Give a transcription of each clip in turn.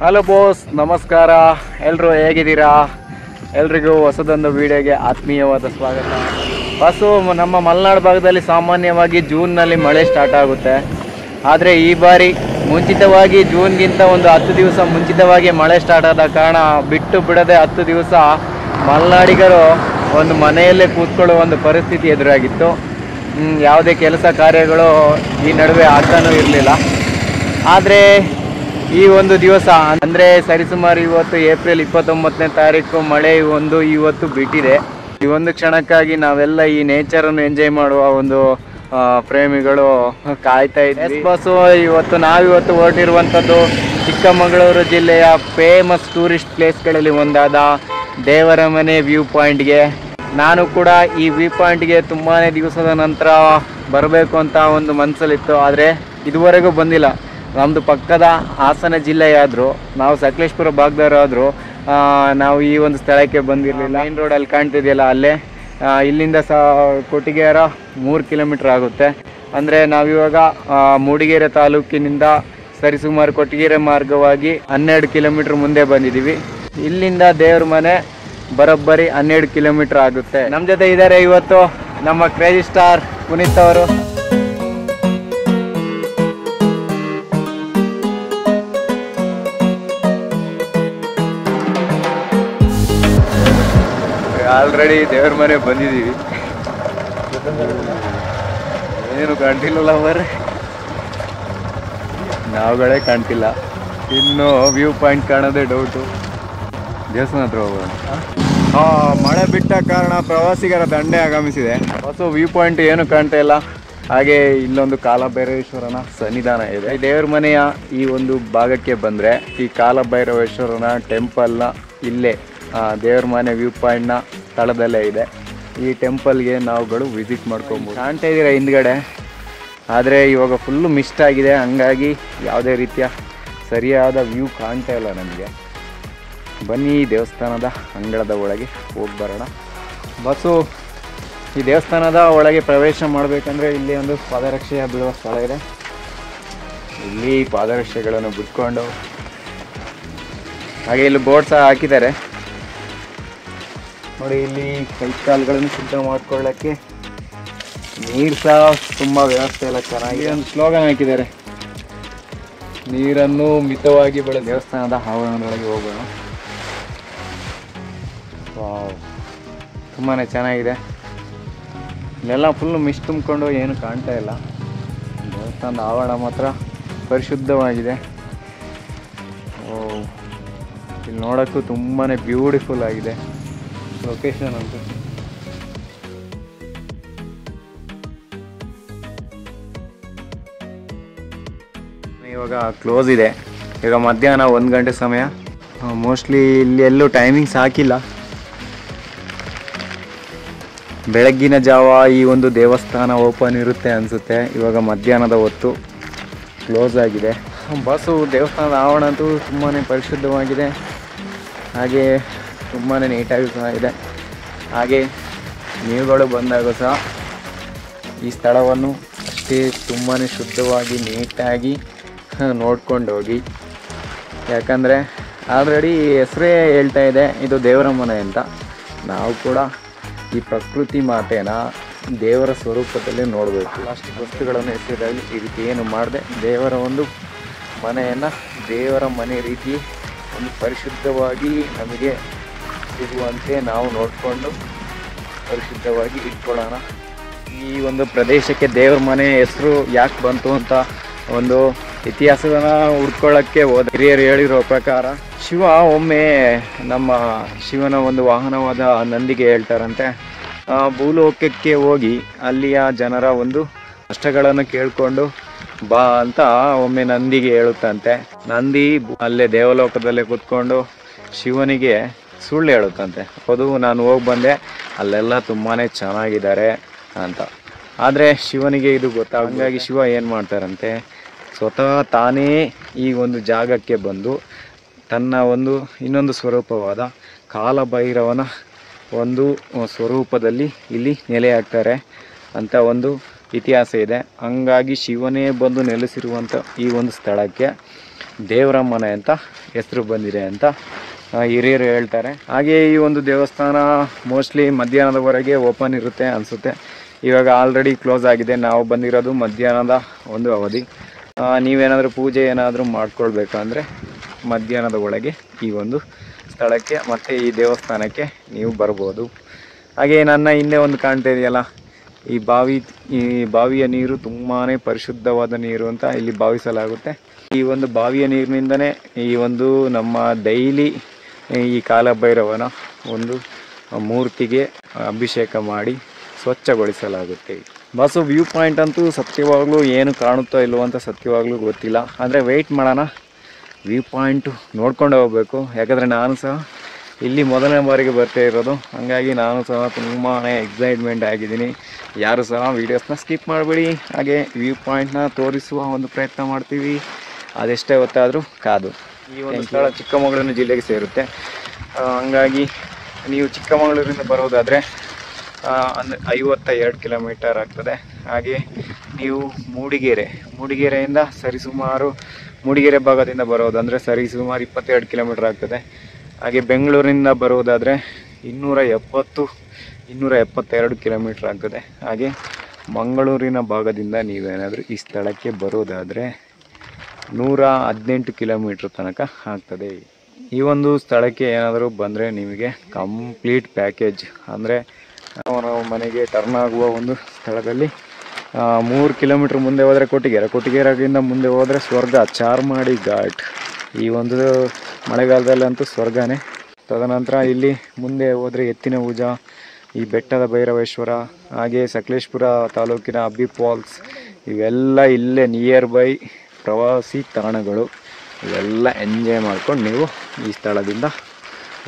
Hello Bose, ನಮಸ್ಕಾರ. ಎಲ್ಲರೂ ಹೇಗಿದ್ದೀರಾ? ಎಲ್ರಿಗೂ ಹೊಸದೊಂದು ವಿಡಿಯೋಗೆ ಆತ್ಮೀಯವಾದ ಸ್ವಾಗತ. ನಮ್ಮ ಮಲೆನಾಡು ಭಾಗದಲ್ಲಿ ಸಾಮಾನ್ಯವಾಗಿ ಜೂನ್ನಲ್ಲಿ ಮಳೆ ಸ್ಟಾರ್ಟ್ ಆಗುತ್ತೆ. ಆದರೆ ಈ ಬಾರಿ ಮುಂಚಿತವಾಗಿ ಜೂನ್ಗಿಂತ ಒಂದು 10 ದಿವಸ ಮುಂಚಿತವಾಗಿ ಮಳೆ ಸ್ಟಾರ್ಟ್ ಆದ ಕಾರಣ ಬಿಟ್ಟು ಬಿಡದೆ 10 ದಿವಸ ಮಲೆನಾಡಿಗರು ಒಂದು ಮನೆಯಲ್ಲೇ ಕೂತ್ಕೊಳ್ಳುವ ಒಂದು ಪರಿಸ್ಥಿತಿ ಎದುರಾಗಿತ್ತು. ಯಾವುದೇ ಕೆಲಸ ಕಾರ್ಯಗಳು ಈ ನಡುವೆ ಆಗ್ತಾನೂ ಇರಲಿಲ್ಲ. ಆದರೆ ಈ ಒಂದು ದಿವಸ ಅಂದರೆ ಸರಿಸುಮಾರು ಇವತ್ತು ಏಪ್ರಿಲ್ 29ನೇ ತಾರೀಕು ಮಳೆ ಇವತ್ತು ಬಿಟ್ಟಿದೆ. ಈ ಒಂದು ಕ್ಷಣಕ್ಕಾಗಿ ನಾವೆಲ್ಲ ಈ ನೇಚರನ್ನು ಎಂಜಾಯ್ ಮಾಡುವ ಒಂದು ಪ್ರೇಮಿಗಳು ಕಾಯ್ತಾ ಇದ್ದೀವಿ. ಬಸ್ಸು ನಾವಿವತ್ತು ಹೊರಟಿರುವಂಥದ್ದು ಚಿಕ್ಕಮಗಳೂರು ಜಿಲ್ಲೆಯ ಫೇಮಸ್ ಟೂರಿಸ್ಟ್ ಪ್ಲೇಸ್ಗಳಲ್ಲಿ ಒಂದಾದ ದೇವರಮನೆ ವ್ಯೂ ಪಾಯಿಂಟ್ಗೆ. ನಾನು ಕೂಡ ಈ ವ್ಯೂ ಪಾಯಿಂಟ್ಗೆ ತುಂಬಾ ದಿವಸದ ನಂತರ ಬರಬೇಕು ಅಂತ ಒಂದು ಮನಸ್ಸಲ್ಲಿತ್ತು. ಆದರೆ ಇದುವರೆಗೂ ಬಂದಿಲ್ಲ. ನಮ್ಮದು ಪಕ್ಕದ ಹಾಸನ ಜಿಲ್ಲೆಯಾದರೂ, ನಾವು ಸಕಲೇಶ್ಪುರ ಭಾಗದವರಾದರೂ ನಾವು ಈ ಒಂದು ಸ್ಥಳಕ್ಕೆ ಬಂದಿರಲಿಲ್ಲ. ಮೇನ್ ರೋಡಲ್ಲಿ ಕಾಣ್ತಿದೆಯಲ್ಲ, ಅಲ್ಲೇ ಇಲ್ಲಿಂದ ಕೊಟ್ಟಿಗೆರ 3 ಕಿಲೋಮೀಟ್ರ್ ಆಗುತ್ತೆ. ಅಂದರೆ ನಾವಿವಾಗ ಮೂಡಿಗೆರೆ ತಾಲೂಕಿನಿಂದ ಸರಿಸುಮಾರು ಕೊಟ್ಟಿಗೆರೆ ಮಾರ್ಗವಾಗಿ 12 ಕಿಲೋಮೀಟ್ರ್ ಮುಂದೆ ಬಂದಿದ್ದೀವಿ. ಇಲ್ಲಿಂದ ದೇವ್ರ ಮನೆ ಬರೋಬ್ಬರಿ 12 ಕಿಲೋಮೀಟ್ರ್ ಆಗುತ್ತೆ. ನಮ್ಮ ಜೊತೆ ಇದ್ದಾರೆ ಇವತ್ತು ನಮ್ಮ ಕ್ರೇಜಿ ಸ್ಟಾರ್ ಪುನೀತ್ ಅವರು. ಆಲ್ರೆಡಿ ದೇವ್ರ ಮನೆ ಬಂದಿದ್ದೀವಿ. ಏನು ಕಾಣ್ತಿಲ್ಲಲ್ಲ ಅವರೇ, ನಾವುಗಳೇ ಕಾಣ್ತಿಲ್ಲ. ಇನ್ನು ವ್ಯೂ ಪಾಯಿಂಟ್ ಕಾಣೋದೇ ಡೌಟು. ದೇವಸ್ಥಾನ ಹತ್ರ ಹೋಗೋಣ. ಮಳೆ ಬಿಟ್ಟ ಕಾರಣ ಪ್ರವಾಸಿಗರ ದಂಡೆ ಆಗಮಿಸಿದೆ. ಹೊಸ ವ್ಯೂ ಪಾಯಿಂಟ್ ಏನು ಕಾಣ್ತಾ ಇಲ್ಲ. ಹಾಗೆ ಇಲ್ಲೊಂದು ಕಾಲಭೈರವೇಶ್ವರನ ಸನ್ನಿಧಾನ ಇದೆ. ದೇವ್ರ ಮನೆಯ ಈ ಒಂದು ಭಾಗಕ್ಕೆ ಬಂದರೆ ಈ ಕಾಲಭೈರವೇಶ್ವರನ ಟೆಂಪಲ್ನ ಇಲ್ಲೇ ದೇವ್ರ ಮನೆ ವ್ಯೂ ಪಾಯಿಂಟ್ನ ಸ್ಥಳದಲ್ಲೇ ಇದೆ. ಈ ಟೆಂಪಲ್ಗೆ ನಾವುಗಳು ವಿಸಿಟ್ ಮಾಡ್ಕೊಬೋದು. ಕಾಣ್ತಾ ಇದ್ದೀರಾ ಹಿಂದ್ಗಡೆ. ಆದರೆ ಇವಾಗ ಫುಲ್ಲು ಮಿಸ್ಟ್ ಆಗಿದೆ, ಹಂಗಾಗಿ ಯಾವುದೇ ರೀತಿಯ ಸರಿಯಾದ ವ್ಯೂ ಕಾಣ್ತಾ ಇಲ್ಲ ನಮಗೆ. ಬನ್ನಿ ದೇವಸ್ಥಾನದ ಅಂಗಳದ ಒಳಗೆ ಹೋಗಿ ಬರೋಣ. ಬಸ್ಸು ಈ ದೇವಸ್ಥಾನದ ಒಳಗೆ ಪ್ರವೇಶ ಮಾಡಬೇಕಂದ್ರೆ ಇಲ್ಲಿ ಒಂದು ಪಾದರಕ್ಷೆಯ ಬೀಳುವ ಸ್ಥಳ ಇದೆ. ಇಲ್ಲಿ ಪಾದರಕ್ಷೆಗಳನ್ನು ಬಿಟ್ಕೊಂಡು ಹಾಗೆ ಇಲ್ಲಿ ಬೋರ್ಡ್ ಸಹ ಹಾಕಿದ್ದಾರೆ ನೋಡಿ. ಇಲ್ಲಿ ಕೈ ಕಾಲುಗಳನ್ನು ಶುದ್ಧ ಮಾಡ್ಕೊಳ್ಳೋಕ್ಕೆ ನೀರು ಸಹ ತುಂಬ ವ್ಯವಸ್ಥೆ ಎಲ್ಲ ಚೆನ್ನಾಗಿ ಒಂದು ಸ್ಲೋಗನ್ ಹಾಕಿದ್ದಾರೆ, ನೀರನ್ನು ಮಿತವಾಗಿ ಬೆಳೆ. ದೇವಸ್ಥಾನದ ಆವರಣದೊಳಗೆ ಹೋಗೋಣ. ತುಂಬಾ ಚೆನ್ನಾಗಿದೆ. ಇಲ್ಲೆಲ್ಲ ಫುಲ್ಲು ಮಿಸ್ಟ್ ತುಂಬಿಕೊಂಡು ಏನು ಕಾಣ್ತಾ ಇಲ್ಲ. ದೇವಸ್ಥಾನದ ಆವರಣ ಮಾತ್ರ ಪರಿಶುದ್ಧವಾಗಿದೆ. ಇಲ್ಲಿ ನೋಡೋಕ್ಕೂ ತುಂಬಾ ಬ್ಯೂಟಿಫುಲ್ ಆಗಿದೆ ಲೊಕೇಶನ್ ಅಂತ. ಇವಾಗ ಕ್ಲೋಸ್ ಇದೆ. ಈಗ ಮಧ್ಯಾಹ್ನ 1 ಗಂಟೆ ಸಮಯ. ಮೋಸ್ಟ್ಲಿ ಇಲ್ಲಿ ಎಲ್ಲೂ ಟೈಮಿಂಗ್ಸ್ ಹಾಕಿಲ್ಲ. ಬೆಳಗ್ಗಿನ ಜಾವ ಈ ಒಂದು ದೇವಸ್ಥಾನ ಓಪನ್ ಇರುತ್ತೆ ಅನಿಸುತ್ತೆ. ಇವಾಗ ಮಧ್ಯಾಹ್ನದ ಹೊತ್ತು ಕ್ಲೋಸ್ ಆಗಿದೆ. ಬಸ್ಸು ದೇವಸ್ಥಾನದ ಆವರಣ ಅಂತೂ ತುಂಬಾ ಪರಿಶುದ್ಧವಾಗಿದೆ. ಹಾಗೆ ತುಂಬಾ ನೀಟಾಗಿ ಸಹ ಇದೆ. ಹಾಗೆ ನೀವುಗಳು ಬಂದಾಗ ಸಹ ಈ ಸ್ಥಳವನ್ನು ಅಷ್ಟೇ ತುಂಬಾ ಶುದ್ಧವಾಗಿ ನೀಟಾಗಿ ನೋಡ್ಕೊಂಡು ಹೋಗಿ. ಯಾಕಂದರೆ ಆಲ್ರೆಡಿ ಹೆಸರೇ ಹೇಳ್ತಾ ಇದೆ ಇದು ದೇವರ ಮನೆ ಅಂತ. ನಾವು ಕೂಡ ಈ ಪ್ರಕೃತಿ ಮಾತೆನ ದೇವರ ಸ್ವರೂಪದಲ್ಲಿ ನೋಡಬೇಕು. ಪ್ಲಾಸ್ಟಿಕ್ ವಸ್ತುಗಳನ್ನು ಎಸೆದಾಗಲಿ ಈ ರೀತಿ ಏನು ಮಾಡದೆ ದೇವರ ಒಂದು ಮನೆಯನ್ನು ದೇವರ ಮನೆ ರೀತಿ ಒಂದು ಪರಿಶುದ್ಧವಾಗಿ ನಮಗೆ ಸಿಗುವಂತೆ ನಾವು ನೋಡಿಕೊಂಡು ಪರಿಶುದ್ಧವಾಗಿ ಇಟ್ಕೊಳ್ಳೋಣ. ಈ ಒಂದು ಪ್ರದೇಶಕ್ಕೆ ದೇವ್ರ ಮನೆ ಹೆಸರು ಯಾಕೆ ಬಂತು ಅಂತ ಒಂದು ಇತಿಹಾಸವನ್ನು ಹುಡ್ಕೊಳ್ಳೋಕ್ಕೆ ಹಿರಿಯರು ಹೇಳಿರೋ ಪ್ರಕಾರ, ಶಿವ ಒಮ್ಮೆ ನಮ್ಮ ಶಿವನ ಒಂದು ವಾಹನವಾದ ನಂದಿಗೆ ಹೇಳ್ತಾರಂತೆ, ಭೂಲೋಕಕ್ಕೆ ಹೋಗಿ ಅಲ್ಲಿಯ ಜನರ ಒಂದು ಕಷ್ಟಗಳನ್ನು ಕೇಳಿಕೊಂಡು ಬಾ ಅಂತ ಒಮ್ಮೆ ನಂದಿಗೆ ಹೇಳುತ್ತಂತೆ. ನಂದಿ ಅಲ್ಲೇ ದೇವಲೋಕದಲ್ಲೇ ಕೂತ್ಕೊಂಡು ಶಿವನಿಗೆ ಸುಳ್ಳು ಹೇಳುತ್ತಂತೆ, ಹೌದು ನಾನು ಹೋಗಿ ಬಂದೆ, ಅಲ್ಲೆಲ್ಲ ತುಂಬಾ ಚೆನ್ನಾಗಿದ್ದಾರೆ ಅಂತ. ಆದರೆ ಶಿವನಿಗೆ ಇದು ಹಂಗಾಗಿ ಶಿವ ಏನು ಮಾಡ್ತಾರಂತೆ, ಸ್ವತಃ ತಾನೇ ಈ ಒಂದು ಜಾಗಕ್ಕೆ ಬಂದು ತನ್ನ ಒಂದು ಇನ್ನೊಂದು ಸ್ವರೂಪವಾದ ಕಾಲಭೈರವನ ಒಂದು ಸ್ವರೂಪದಲ್ಲಿ ಇಲ್ಲಿ ನೆಲೆಯಾಗ್ತಾರೆ ಅಂತ ಒಂದು ಇತಿಹಾಸ ಇದೆ. ಹಂಗಾಗಿ ಶಿವನೇ ಬಂದು ನೆಲೆಸಿರುವಂಥ ಈ ಒಂದು ಸ್ಥಳಕ್ಕೆ ದೇವರ ಮನೆ ಅಂತ ಹೆಸರು ಬಂದಿದೆ ಅಂತ ಹಿರಿಯರು ಹೇಳ್ತಾರೆ. ಹಾಗೆ ಈ ಒಂದು ದೇವಸ್ಥಾನ ಮೋಸ್ಟ್ಲಿ ಮಧ್ಯಾಹ್ನದವರೆಗೆ ಓಪನ್ ಇರುತ್ತೆ ಅನಿಸುತ್ತೆ. ಇವಾಗ ಆಲ್ರೆಡಿ ಕ್ಲೋಸ್ ಆಗಿದೆ. ನಾವು ಬಂದಿರೋದು ಮಧ್ಯಾಹ್ನದ ಒಂದು ಅವಧಿ. ನೀವೇನಾದರೂ ಪೂಜೆ ಏನಾದರೂ ಮಾಡ್ಕೊಳ್ಬೇಕಂದ್ರೆ ಮಧ್ಯಾಹ್ನದ ಒಳಗೆ ಈ ಒಂದು ಸ್ಥಳಕ್ಕೆ ಮತ್ತು ಈ ದೇವಸ್ಥಾನಕ್ಕೆ ನೀವು ಬರ್ಬೋದು. ಹಾಗೆ ನನ್ನ ಹಿಂದೆ ಒಂದು ಕಾಣ್ತಾ ಇದೆಯಲ್ಲ, ಈ ಬಾವಿಯ ನೀರು ತುಂಬಾ ಪರಿಶುದ್ಧವಾದ ನೀರು ಅಂತ ಇಲ್ಲಿ ಭಾವಿಸಲಾಗುತ್ತೆ. ಈ ಒಂದು ಬಾವಿಯ ನೀರಿನಿಂದನೇ ಈ ಒಂದು ನಮ್ಮ ಡೈಲಿ ಈ ಕಾಲಭೈರವನ ಒಂದು ಮೂರ್ತಿಗೆ ಅಭಿಷೇಕ ಮಾಡಿ ಸ್ವಚ್ಛಗೊಳಿಸಲಾಗುತ್ತೆ. ಬಸ್ಸು ವ್ಯೂ ಪಾಯಿಂಟ್ ಅಂತೂ ಸತ್ಯವಾಗ್ಲೂ ಏನು ಕಾಣುತ್ತೋ ಇಲ್ವೋ ಅಂತ ಸತ್ಯವಾಗ್ಲೂ ಗೊತ್ತಿಲ್ಲ. ಅಂದರೆ ವೆಯ್ಟ್ ಮಾಡೋಣ, ವ್ಯೂ ಪಾಯಿಂಟು ನೋಡ್ಕೊಂಡು ಹೋಗಬೇಕು. ಯಾಕಂದರೆ ನಾನು ಸಹ ಇಲ್ಲಿ ಮೊದಲನೇ ಬಾರಿಗೆ ಬರ್ತಾ ಇರೋದು. ಹಾಗಾಗಿ ನಾನು ಸಹ ತುಂಬಾ ಎಕ್ಸೈಟ್ಮೆಂಟ್ ಆಗಿದ್ದೀನಿ. ಯಾರು ಸಹ ವೀಡಿಯೋಸ್ನ ಸ್ಕಿಪ್ ಮಾಡಬೇಡಿ. ಹಾಗೆ ವ್ಯೂ ಪಾಯಿಂಟ್ನ ತೋರಿಸುವ ಒಂದು ಪ್ರಯತ್ನ ಮಾಡ್ತೀವಿ, ಅದೆಷ್ಟೇ ಹೊತ್ತಾದರೂ ಕಾದು. ಈ ಒಂದು ಸ್ಥಳ ಚಿಕ್ಕಮಗಳೂರು ಜಿಲ್ಲೆಗೆ ಸೇರುತ್ತೆ. ಹಂಗಾಗಿ ನೀವು ಚಿಕ್ಕಮಗಳೂರಿಂದ ಬರೋದಾದರೆ 52 ಕಿಲೋಮೀಟರ್ ಆಗ್ತದೆ. ಹಾಗೆ ನೀವು ಮೂಡಿಗೆರೆಯಿಂದ ಸರಿಸುಮಾರು ಮೂಡಿಗೆರೆ ಭಾಗದಿಂದ ಬರೋದಂದರೆ ಸರಿಸುಮಾರು 22 ಕಿಲೋಮೀಟರ್ ಆಗ್ತದೆ. ಹಾಗೆ ಬೆಂಗಳೂರಿನಿಂದ ಬರೋದಾದರೆ 272 ಕಿಲೋಮೀಟರ್ ಆಗ್ತದೆ. ಹಾಗೆ ಮಂಗಳೂರಿನ ಭಾಗದಿಂದ ನೀವೇನಾದರೂ ಈ ಸ್ಥಳಕ್ಕೆ ಬರೋದಾದರೆ 118 ಕಿಲೋಮೀಟ್ರ್ ತನಕ ಆಗ್ತದೆ. ಈ ಒಂದು ಸ್ಥಳಕ್ಕೆ ಏನಾದರೂ ಬಂದರೆ ನಿಮಗೆ ಕಂಪ್ಲೀಟ್ ಪ್ಯಾಕೇಜ್, ಅಂದರೆ ನಾವು ಮನೆಗೆ ಟರ್ನ್ ಆಗುವ ಒಂದು ಸ್ಥಳದಲ್ಲಿ 3 ಕಿಲೋಮೀಟ್ರ್ ಮುಂದೆ ಹೋದರೆ ಕೊಟ್ಟಿಗೆರೆಗಿಂತ ಮುಂದೆ ಹೋದರೆ ಸ್ವರ್ಗ, ಚಾರ್ಮಾಡಿ ಘಾಟ್. ಈ ಒಂದು ಮಳೆಗಾಲದಲ್ಲಂತೂ ಸ್ವರ್ಗನೇ. ತದನಂತರ ಇಲ್ಲಿ ಮುಂದೆ ಹೋದರೆ ಎತ್ತಿನ ಭುಜ, ಈ ಬೆಟ್ಟದ ಭೈರವೇಶ್ವರ, ಹಾಗೆ ಸಕಲೇಶಪುರ ತಾಲೂಕಿನ ಅಬ್ಬಿ ಫಾಲ್ಸ್, ಇವೆಲ್ಲ ಇಲ್ಲೇ ನಿಯರ್ ಬೈ ಪ್ರವಾಸಿ ತಾಣಗಳು. ಇವೆಲ್ಲ ಎಂಜಾಯ್ ಮಾಡ್ಕೊಂಡು ನೀವು ಈ ಸ್ಥಳದಿಂದ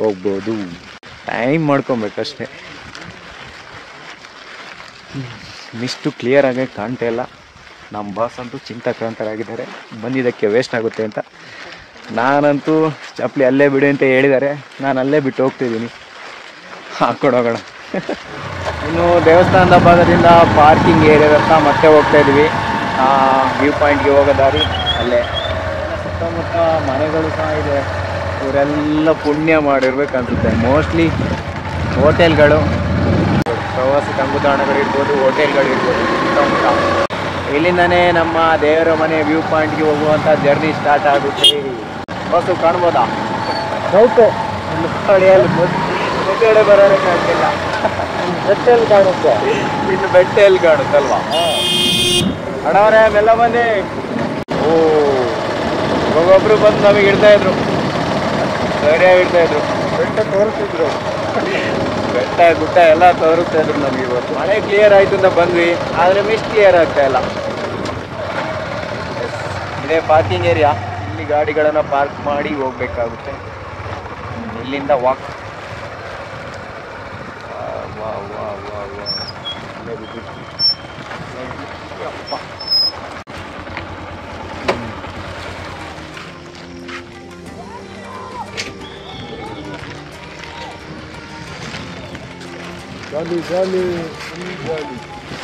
ಹೋಗ್ಬೋದು. ಟೈಮ್ ಮಾಡ್ಕೊಬೇಕಷ್ಟೆ. ಮಿಸ್ಟು ಕ್ಲಿಯರ್ ಆಗಿ ಕಾಣ್ತಾ ಇಲ್ಲ. ನಮ್ಮ ಬಾಸ್ ಅಂತೂ ಚಿಂತಾಕ್ರಾಂತರಾಗಿದ್ದಾರೆ, ಬಂದಿದ್ದಕ್ಕೆ ವೇಸ್ಟ್ ಆಗುತ್ತೆ ಅಂತ. ನಾನಂತೂ ಚಪ್ಪಲಿ ಅಲ್ಲೇ ಬಿಡಿ ಅಂತ ಹೇಳಿದ್ದಾರೆ, ನಾನು ಅಲ್ಲೇ ಬಿಟ್ಟು ಹೋಗ್ತಿದ್ದೀನಿ. ಹಾಕ್ಕೊಂಡೋಗೋಣ. ಇನ್ನು ದೇವಸ್ಥಾನದ ಭಾಗದಿಂದ ಪಾರ್ಕಿಂಗ್ ಏರಿಯಾದತ್ತ ಮತ್ತೆ ಹೋಗ್ತಾ ಇದ್ವಿ. ವ್ಯೂ ಪಾಯಿಂಟ್ಗೆ ಹೋಗೋ ದಾರಿ ಅಲ್ಲೇ. ಸುತ್ತಮುತ್ತ ಮನೆಗಳು ಸಹ ಇದೆ. ಇವರೆಲ್ಲ ಪುಣ್ಯ ಮಾಡಿರ್ಬೇಕನ್ಸುತ್ತೆ. ಮೋಸ್ಟ್ಲಿ ಹೋಟೆಲ್ಗಳು, ಪ್ರವಾಸಿ ತಂಗುದಾಣಗಳಿರ್ಬೋದು, ಹೋಟೆಲ್ಗಳಿರ್ಬೋದು ಸುತ್ತಮುತ್ತ. ಇಲ್ಲಿಂದನೇ ನಮ್ಮ ದೇವರ ಮನೆ ವ್ಯೂ ಪಾಯಿಂಟ್ಗೆ ಹೋಗುವಂಥ ಜರ್ನಿ ಸ್ಟಾರ್ಟ್ ಆಗುತ್ತೆ. ಬಸ್ಸು ಕಾಣ್ಬೋದಾ? ಡೌಟು ಮುಂದೆಗಡೆ ಬರೋರೆ ಕಾಣ್ತಿಲ್ಲ. ಬೆಟ್ಟೆಲ್ಲಿ ಕಾಣುತ್ತೆ, ಇನ್ನು ಬೆಟ್ಟೆಲ್ಲಿ ಕಾಣುತ್ತಲ್ವಾ? ಅಣ್ಣವರೇ ಮೆಲ್ಲ ಬನ್ನಿ. ಒಬ್ಬೊಬ್ರು ಬಂದು ನಮಗೆ ಇಡ್ತಾಯಿದ್ರು, ಸರಿಯಾಗಿ ಇಡ್ತಾಯಿದ್ರು. ಬೆಟ್ಟ ತೋರಿಸ್ತಿದ್ರು, ಬೆಟ್ಟ ಗುಟ್ಟ ಎಲ್ಲ ತೋರಿಸ್ತಾ ಇದ್ರು ನಮಗೆ. ಇವತ್ತು ಮಳೆ ಕ್ಲಿಯರ್ ಆಯಿತು ಅಂತ ಬಂದ್ವಿ, ಆದರೆ ಮಿಸ್ಟ್ ಕ್ಲಿಯರ್ ಆಗ್ತಾ ಇಲ್ಲ. ಇದೇ ಪಾರ್ಕಿಂಗ್ ಏರಿಯಾ. ಇಲ್ಲಿ ಗಾಡಿಗಳನ್ನು ಪಾರ್ಕ್ ಮಾಡಿ ಹೋಗ್ಬೇಕಾಗುತ್ತೆ. ಇಲ್ಲಿಂದ ವಾಕ್.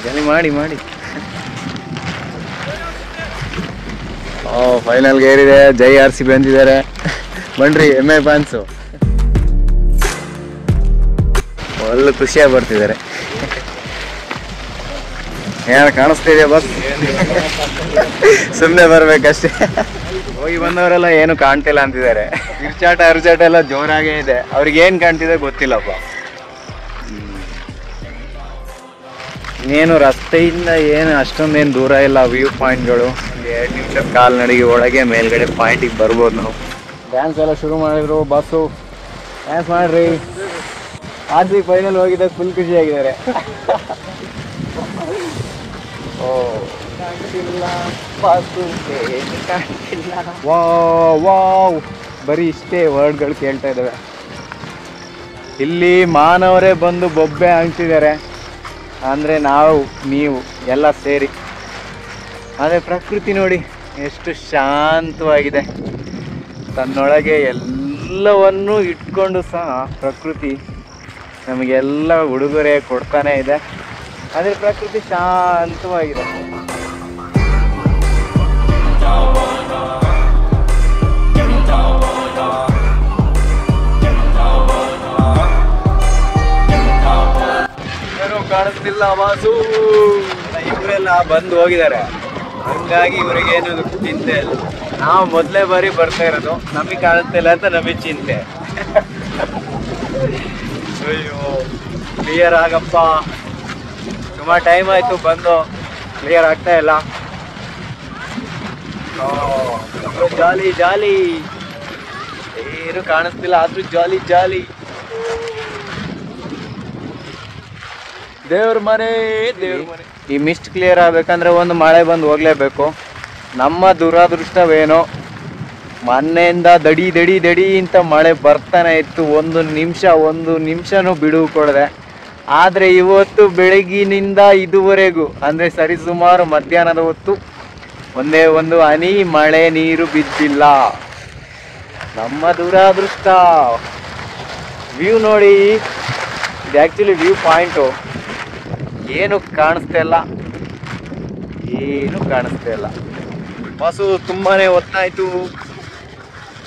ಜಾಲಿ ಮಾಡಿ ಮಾಡಿ. ಫೈನಲ್ಗೆ ಏರಿದೆ. ಜೈ RCB ಅಂತಿದ್ದಾರೆ. ಬನ್ರಿ MI ಫ್ಯಾನ್ಸು ಒಳ್ಳೆ ಖುಷಿಯಾಗಿ ಬರ್ತಿದ್ದಾರೆ. ಏನಾರು ಕಾಣಿಸ್ತಿದೆಯಾ ಬಸ್? ಸುಮ್ಮನೆ ಬರ್ಬೇಕಷ್ಟೇ. ಹೋಗಿ ಬಂದವರೆಲ್ಲ ಏನು ಕಾಣ್ತಿಲ್ಲ ಅಂತಿದ್ದಾರೆ. ಅರ್ಚಾಟ ಎಲ್ಲ ಜೋರಾಗೇ ಇದೆ. ಅವ್ರಿಗೆ ಏನು ಕಾಣ್ತಿದೆ ಗೊತ್ತಿಲ್ಲಪ್ಪ. ಇನ್ನೇನು ರಸ್ತೆಯಿಂದ ಏನು ಅಷ್ಟೊಂದೇನು ದೂರ ಇಲ್ಲ ವ್ಯೂ ಪಾಯಿಂಟ್ಗಳು. 2 ನಿಮಿಷದ ಕಾಲ್ನಡಿಗೆ ಒಳಗೆ ಮೇಲ್ಗಡೆ ಪಾಯಿಂಟಿಗೆ ಬರ್ಬೋದು ನಾವು. ಡ್ಯಾನ್ಸ್ ಎಲ್ಲ ಶುರು ಮಾಡಿದ್ರು. ಬಸ್ಸು ಡ್ಯಾನ್ಸ್ ಮಾಡ್ರಿ. RCB ಫೈನಲ್ ಹೋಗಿದ್ದ ಫುಲ್ ಖುಷಿಯಾಗಿದ್ದಾರೆ. ವಾವ್, ಬರೀ ಇಷ್ಟೇ ವರ್ಡ್ಗಳು ಕೇಳ್ತಾ ಇದ್ದಾವೆ. ಇಲ್ಲಿ ಮಾನವರೇ ಬಂದು ಬೊಬ್ಬೆ ಹಾಕ್ತಿದ್ದಾರೆ, ಅಂದರೆ ನೀವು ಎಲ್ಲ ಸೇರಿ. ಆದರೆ ಪ್ರಕೃತಿ ನೋಡಿ ಎಷ್ಟು ಶಾಂತವಾಗಿದೆ. ತನ್ನೊಳಗೆ ಎಲ್ಲವನ್ನೂ ಇಟ್ಕೊಂಡು ಸಹ ಪ್ರಕೃತಿ ನಮಗೆಲ್ಲ ಉಡುಗೊರೆ ಕೊಡ್ತಾನೆ ಇದೆ. ಆದರೆ ಪ್ರಕೃತಿ ಶಾಂತವಾಗಿದೆ. ಯಾರು ಕಾಣಿಸ್ತಿಲ್ಲ ಬಾಸು. ಇವರೆಲ್ಲ ಬಂದು ಹೋಗಿದ್ದಾರೆ, ಹಂಗಾಗಿ ಇವರಿಗೇನು ಚಿಂತೆ ಇಲ್ಲ. ನಾವು ಮೊದಲೇ ಬಾರಿ ಬರ್ತಾ ಇರೋದು, ನಮಗೆ ಕಾಣಿಸ್ತಿಲ್ಲ ಅಂತ ನಮಗೆ ಚಿಂತೆ. ಅಯ್ಯೋ ಕ್ಲಿಯರ್ ಆಗಪ್ಪ, ಸುಮಾರು ಟೈಮ್ ಆಯ್ತು ಬಂದು, ಕ್ಲಿಯರ್ ಆಗ್ತಾ ಇಲ್ಲ. ಜಾಲಿ ಜಾಲಿ, ಏನು ಕಾಣಿಸ್ತಿಲ್ಲ ಆದ್ರೂ ಜಾಲಿ ಜಾಲಿ. ದೇವ್ರ ಮನೆ ದೇವ್ರ ಮನೆ. ಈ ಮಿಸ್ಟ್ ಕ್ಲಿಯರ್ ಆಗ್ಬೇಕಂದ್ರೆ ಒಂದು ಮಳೆ ಬಂದು ಹೋಗ್ಲೇಬೇಕು. ನಮ್ಮ ದುರಾದೃಷ್ಟವೇನೋ ಮೊನ್ನೆಯಿಂದ ದಡಿ ದಡಿ ದಡಿ ಅಂತ ಮಳೆ ಬರ್ತಾನೆ ಇತ್ತು, ಒಂದು ನಿಮಿಷನೂ ಬಿಡುವು ಕೊಡದೆ. ಆದರೆ ಇವತ್ತು ಬೆಳಗಿನಿಂದ ಇದುವರೆಗೂ ಅಂದರೆ ಸರಿಸುಮಾರು ಮಧ್ಯಾಹ್ನದ ಹೊತ್ತು ಒಂದೇ ಒಂದು ಹನಿ ಮಳೆ ನೀರು ಬಿದ್ದಿಲ್ಲ. ನಮ್ಮ ದುರಾದೃಷ್ಟ. ವ್ಯೂ ನೋಡಿ, ಇದು ಆ್ಯಕ್ಚುಲಿ ವ್ಯೂ ಪಾಯಿಂಟು. ಏನು ಕಾಣಿಸ್ತಾ ಇಲ್ಲ, ಬಸ್ಸು ತುಂಬಾ ಹೊತ್ತಾಯಿತು,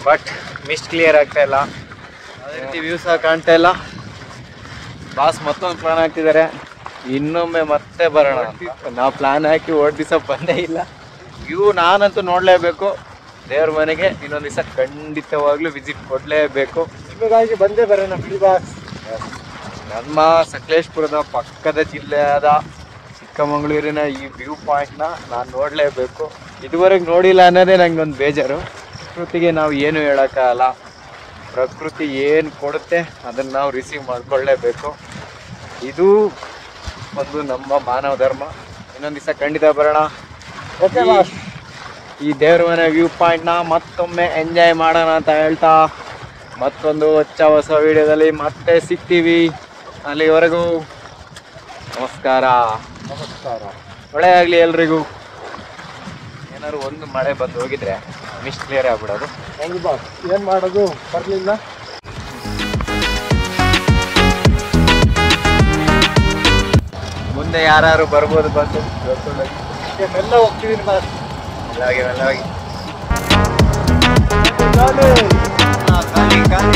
ಬಟ್ ಮಿಸ್ಟ್ ಕ್ಲಿಯರ್ ಆಗ್ತಾ ಇಲ್ಲ. ಅದೇ ರೀತಿ ವ್ಯೂ ಸಹ ಕಾಣ್ತಾ ಇಲ್ಲ. ಬಾಸ್ ಮತ್ತೊಂದು ಪ್ಲಾನ್ ಹಾಕ್ತಿದ್ದಾರೆ, ಇನ್ನೊಮ್ಮೆ ಮತ್ತೆ ಬರೋಣ. ನಾವು ಪ್ಲಾನ್ ಹಾಕಿ ಓಡ್ ದಿವಸ ಬಂದೇ ಇಲ್ಲ. ವ್ಯೂ ನಾನಂತೂ ನೋಡಲೇಬೇಕು. ದೇವ್ರ ಮನೆಗೆ ಇನ್ನೊಂದು ದಿವಸ ಖಂಡಿತವಾಗ್ಲೂ ವಿಸಿಟ್ ಕೊಡಲೇಬೇಕು. ನಿಮಗಾಗಿ ಬಂದೇ ಬರೋಣ ಬಿಡಿ ಬಾಸ್. ನಮ್ಮ ಸಕಲೇಶ್ಪುರದ ಪಕ್ಕದ ಜಿಲ್ಲೆಯಾದ ಚಿಕ್ಕಮಗಳೂರಿನ ಈ ವ್ಯೂ ಪಾಯಿಂಟ್ನ ನಾನು ನೋಡಲೇಬೇಕು. ಇದುವರೆಗೆ ನೋಡಿಲ್ಲ ಅನ್ನೋದೇ ನನಗೊಂದು ಬೇಜಾರು. ಪ್ರಕೃತಿಗೆ ನಾವು ಏನು ಹೇಳೋಕ್ಕಾಗಲ್ಲ. ಪ್ರಕೃತಿ ಏನು ಕೊಡುತ್ತೆ ಅದನ್ನು ನಾವು ರಿಸೀವ್ ಮಾಡ್ಕೊಳ್ಳೇಬೇಕು. ಇದು ಒಂದು ನಮ್ಮ ಮಾನವ ಧರ್ಮ. ಇನ್ನೊಂದು ದಿವಸ ಖಂಡಿತ ಬರೋಣ. ಓಕೆ, ಈ ದೇವ್ರ ಮನೆ ವ್ಯೂ ಪಾಯಿಂಟ್ನ ಮತ್ತೊಮ್ಮೆ ಎಂಜಾಯ್ ಮಾಡೋಣ ಅಂತ ಹೇಳ್ತಾ ಮತ್ತೊಂದು ಹೊಸ ವಿಡಿಯೋದಲ್ಲಿ ಮತ್ತೆ ಸಿಗ್ತೀವಿ. ಅಲ್ಲಿವರೆಗೂ ನಮಸ್ಕಾರ. ಒಳ್ಳೆಯಾಗಲಿ ಎಲ್ರಿಗೂ. ಏನಾದ್ರು ಒಂದು ಮಳೆ ಬಂದು ಹೋಗಿದ್ರೆ ಮಿಸ್ಟ್ ಕ್ಲಿಯರ್ ಆಗ್ಬಿಡೋದು. ಹೌದು ಬಾಸ್, ಏನು ಮಾಡೋದು, ಬರಲಿಲ್ಲ. ಮುಂದೆ ಯಾರು ಬರ್ಬೋದು ಬಂದು ಮೆಲ್ಲ ಹೋಗ್ತಿದ್ದೀನಿ ಬಾಸ್. ಮೆಲ್ಲವಾಗಿ ಖಾಲಿ ಖಾಲಿ